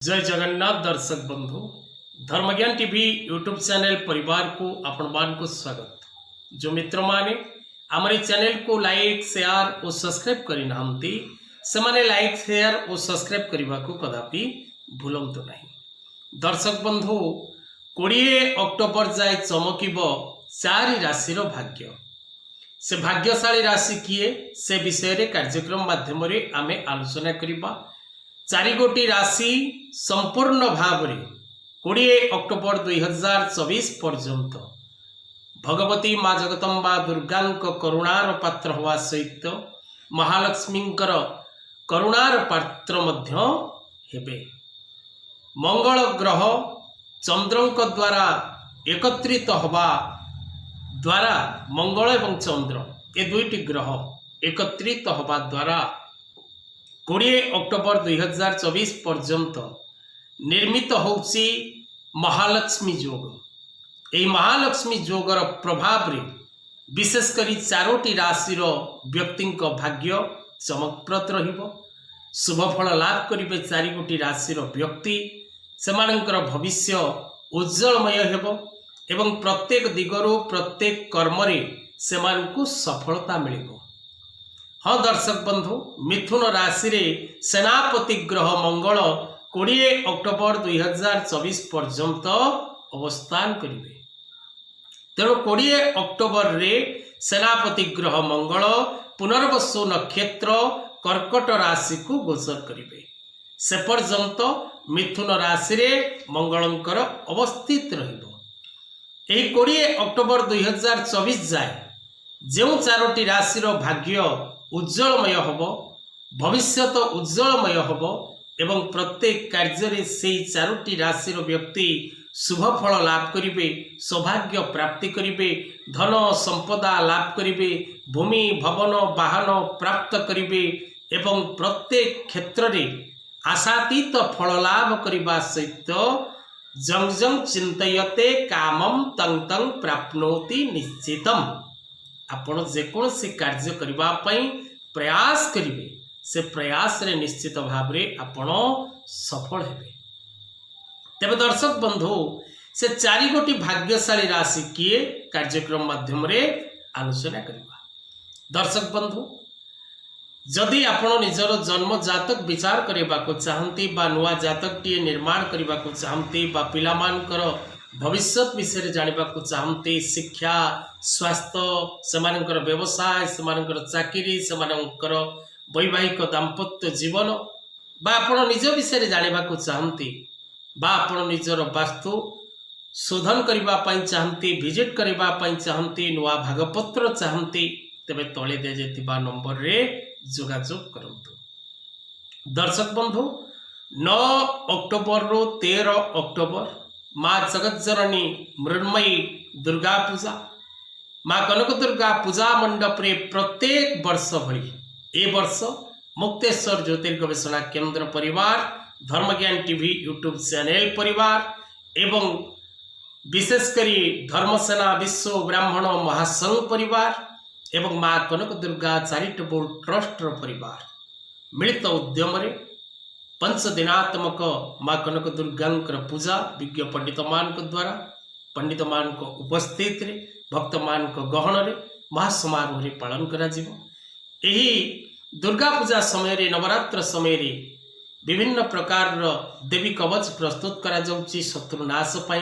जय जगन्नाथ दर्शक बंधु धर्मज्ञान टीवी यूट्यूब चैनल परिवार को आपण मान को स्वागत। जो मित्र माने हमारे चैनल को लाइक शेयर और सब्सक्राइब करि नाहंती से माने लाइक शेयर और सब्सक्राइब करने को कदापि भूलंतु नहीं। दर्शक बंधु 20 अक्टोबर जाए चमकिब 4 राशि भाग्य। से भाग्यशाली राशि किए से विषय कार्यक्रम माध्यम आम आलोचना करवा। 4 गोटी राशि संपूर्ण भाव 20 अक्टोबर 2024 पर्यंत भगवती माँ जगदम्बा दुर्गा करुणार पात्र हवा सहित महालक्ष्मी करुणार पात्र मध्य हेबे। मंगल ग्रह चंद्र द्वारा एकत्रित हवा द्वारा मंगल एवं चंद्र ये दुईटी ग्रह एकत्रित हवा द्वारा 20 अक्टोबर 2024 पर्यंत निर्मित होउची महालक्ष्मी योग। यही महालक्ष्मी योगर प्रभाव रे विशेषकर 4टी राशि व्यक्ति भाग्य चमकप्रद रहिबो। शुभ फल लाभ करिबे 4 गोटी राशि व्यक्ति सेमानंकर भविष्य उज्जवलमय हेबो एवं प्रत्येक दिगरु प्रत्येक कर्म रे सेमानकु सफलता मिलिबो। हाँ दर्शक बंधु मिथुन राशि रे सेनापति ग्रह मंगल 20 अक्टोबर 2024 पर्यंत अवस्थान करिवे। तेणु 20 अक्टोबर रे सेनापति ग्रह मंगल पुनर्वसु नक्षत्र कर्कट राशि को गोचर करिवे। से पर्यंत मिथुन राशि रे मंगलंकर अवस्थित रहिबो। एही 20 अक्टोबर 2024 जाए जो 4टी राशि भाग्य उज्जवलमय हब, भविष्य उज्जवलमय हब एवं प्रत्येक कार्य से 4टी राशि व्यक्ति शुभ फल लाभ करिवे, सौभाग्य प्राप्ति करिवे, धन संपदा लाभ करिवे, भूमि भवन वाहन प्राप्त करिवे एवं प्रत्येक क्षेत्र में आशातीत फल लाभ करने सहित जंग जंग चिंतयते कामम तंग तंग प्राप्नोति निश्चितम। आपण जेकोसी कार्य करने प्रयास करिवे से प्रयास रे निश्चित भाव रे आपण सफल हेबे। तेबे दर्शक बंधु से 4 गोटी भाग्यशाली राशि किए कार्यक्रम माध्यम रे आलोचना करवा। दर्शक बंधु जदि आपण निजर जन्म जातक विचार करबा को चाहंती बा नुआ जातक टी निर्माण करबा को चाहंती बा पिलामानकर भविष्य विषय जानवा को चाहते, शिक्षा स्वास्थ्य सेमानंकर व्यवसाय सेमानंकर चाकरी सेमानंकर वैवाहिक दाम्पत्य जीवन बा आपण निज विषय जानवा को चाहते बा आपण निजर वास्तु शोधन करबा पई चाहते, विजिट करबा पई चाहते, नुआ भागपत्र चाहते तेबे तळे दे जेतिबा नंबर रे जोगाजोग करंतु। दर्शक बंधु 9 अक्टोबर रो 13 अक्टोबर माँ जगज्जननी मृण्मयी दुर्गा पूजा माँ कनक दुर्गा पूजा मंडप रे प्रत्येक वर्ष भली ए वर्ष मुक्तेश्वर ज्योतिर्गवेषणा केंद्र परिवार धर्मज्ञान टीवी यूट्यूब चैनल परिवार एवं विशेषकर धर्मसेना विश्व ब्राह्मण महासंघ परिवार एवं माँ कनक दुर्गा चैरिटेबल ट्रस्ट परिवार मिलित उद्यम रे 5 दिनात्मक माँ कनक दुर्गा पूजा विज्ञ पंडित मान द्वारा पंडित मान उपस्थित रे भक्त मान गहन रे महासमारोह रे पालन करा जिवो। एही दुर्गा पूजा समय रे नवरात्र समय रे विभिन्न प्रकार देवी कवच प्रस्तुत करा जाउची शत्रुनाश पाई,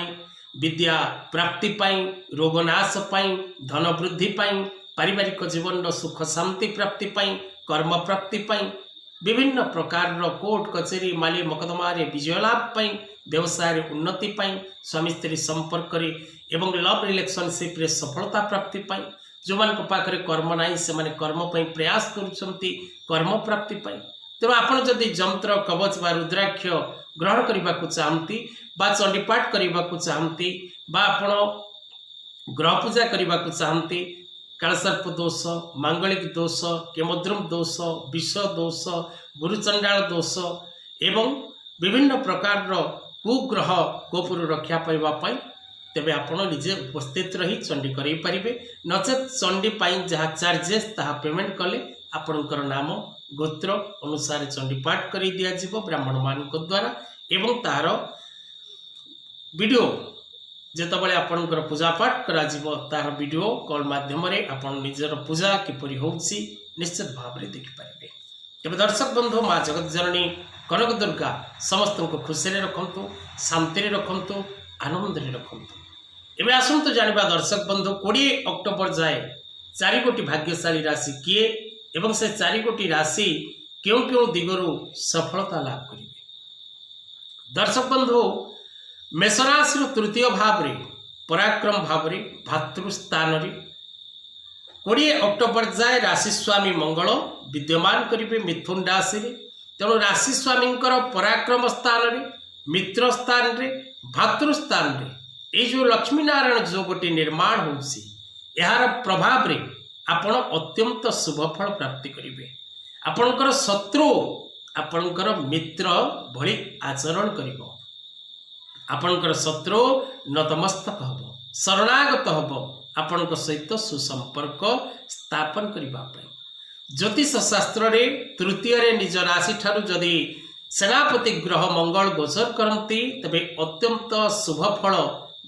विद्या प्राप्ति पाई, रोगनाश पाई, धन वृद्धि पाई, पारिवारिक जीवन सुख शांति प्राप्ति पाई, कर्म प्राप्ति पाई, विभिन्न प्रकार कोर्ट कचेरी माली मकदमा रे विजय लाभ पाई, व्यवसाय रे उन्नति पाई, स्वामी स्त्री संपर्क रे एवं लव रिलेशनशिप रे सफलता प्राप्ति पाई, जो मान को पाखरे कर्म नाही से माने कर्म पाई प्रयास करूछंती कर्म प्राप्ति पाई। तेणु आपण जदि जंत्र कवच बा रुद्राक्ष ग्रहण करने को चाहती बा चंडीपाठ करने को चाहती बा आपण ग्रह पूजा करने को चाहती, कालसर्प दोष, मांगलिक दोष, केमद्रुम दोष, विष दोष, गुरुचंडाल दोष एवं विभिन्न प्रकार कुग्रह कोपुर रक्षा पाइबा तेबे आपण निजे उपस्थित रही चंडी करें पारे, नचेत चंडी पाई जहाँ चार्जेस ताहा पेमेंट कले आपणकर नाम गोत्र अनुसार चंडीपाठ कर दिज्व ब्राह्मण मान द्वारा एवं तार वीडियो जितेबाला आपणकर पूजा पाठ करा तार वीडियो कॉल माध्यम आपण निजर पूजा किपरि होउछि निश्चित भाव में देखिपारे। तेज दर्शक बंधु माँ जगत जननी कनक दुर्गा समस्त को खुशी रखंतु, शांति रखंतु, आनंद रखंतु। एवं आसतु जानिबा दर्शक बंधु 20 अक्टोबर जाए 4 गोटी भाग्यशाली राशि किए एवं से 4 गोटी राशि क्यों क्यों दिगरु सफलता लाभ करेंगे। दर्शक बंधु मेष राशि तृतीय भाव रे पराक्रम भाव रे भातृस्थान रे 20 अक्टोबर जाए राशि स्वामी मंगल विद्यमान करेंगे मिथुन राशि रे। तेणु राशि स्वामी पराक्रम स्थान रे मित्र स्थान रे भातृस्थान रे ये जो लक्ष्मी नारायण जो गोटे निर्माण होउसी यार प्रभाव रे आपण अत्यंत शुभ फल प्राप्ति करेंगे। आपणकर शत्रु आपणकर मित्र भली आचरण करिवो। आपणकर शत्रु नतमस्तक हब, शरणागत हब, आपणक सहित सुसंपर्क स्थापन करिबा पई। ज्योतिष शास्त्र रे तृतीय रे निज राशि ठारू जदि सेनापति ग्रह मंगल गोचर करती तबे अत्यंत शुभ फल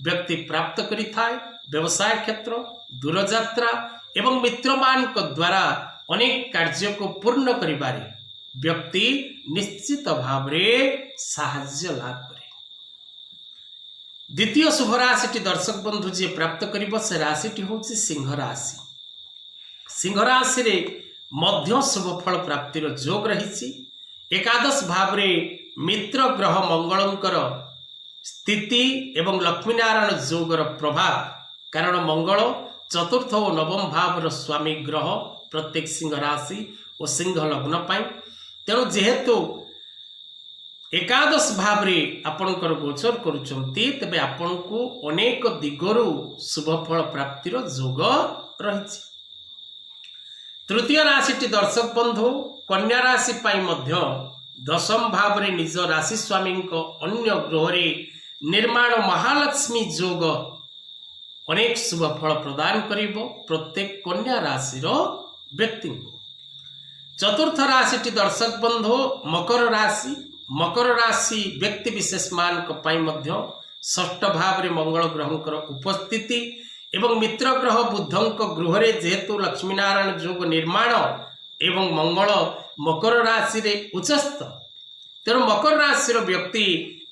व्यक्ति प्राप्त करि थाए। व्यवसाय क्षेत्र, दूरयात्रा एवं मित्रमान द्वारा अनेक कार्य को पूर्ण करिबारे व्यक्ति निश्चित भाव रे साहाय्य लाभ करे। द्वितीय शुभ राशि दर्शक बंधु जी प्राप्त करिब से राशि होछि सिंह राशि। सिंह राशि रे मध्य शुभ फल प्राप्तिर जोग रही। एकादश भाव रे मित्र ग्रह मंगलंकर स्थिति एवं लक्ष्मीनारायण जोगर प्रभाव कारण मंगल चतुर्थ और नवम भाव स्वामी ग्रह प्रत्येक सिंह राशि और सिंह लग्न पाई। तेणु जेहेतु एकादश भाव रे आपणकर गोचर करुचंती तबे आपण को अनेक दिगरु शुभ फल प्राप्तिर जोग रही। तृतीय राशि दर्शक बंधु कन्या राशि पाई मध्य दशम भाव रे निज राशि स्वामी अन्य ग्रह रे निर्माण महालक्ष्मी जोग अनेक शुभ फल प्रदान करिवो प्रत्येक कन्या राशि व्यक्ति को। चतुर्थ राशि दर्शक बंधु मकर राशि। मकर राशि व्यक्ति विशेष मान मध्य षष्ठ भाव रे मंगल ग्रहंकर उपस्थिति एवं मित्र ग्रह बुधंक गृह रे जेहेतु लक्ष्मीनारायण जोग निर्माण एवं मंगल मकर राशि रे उच्चस्थ। तेणु मकर राशि व्यक्ति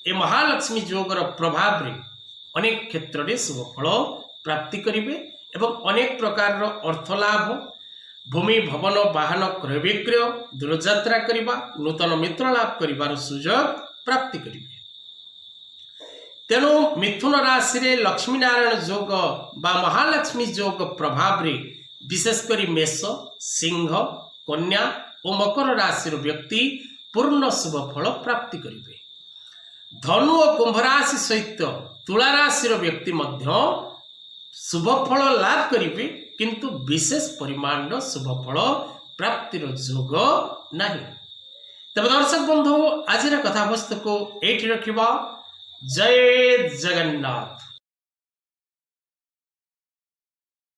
ए महालक्ष्मी जोगर प्रभाव रे अनेक क्षेत्र में शुभ फल प्राप्ति करिवे एवं अनेक प्रकार अर्थ लाभ, भूमि भवन वाहन क्रय विक्रय, दूरयात्रा करिबा, नूतन मित्र लाभ करिबार सुयोग प्राप्ति करिवे। तेणु मिथुन राशि रे लक्ष्मी नारायण जोग बा महालक्ष्मी जोग प्रभाव रे विशेषकर मेष, सिंह, कन्या और मकर राशि व्यक्ति पूर्ण शुभ फल प्राप्ति करिवे। धनु और कुंभ राशि सहित तुला राशि व्यक्ति मध्य शुभ फल लाभ करिवे किंतु विशेष परिमाण शुभ फल प्राप्तिर जोग नहीं। तब दर्शक बंधु आज कथावस्तु को एठी रखिबा। जय जगन्नाथ।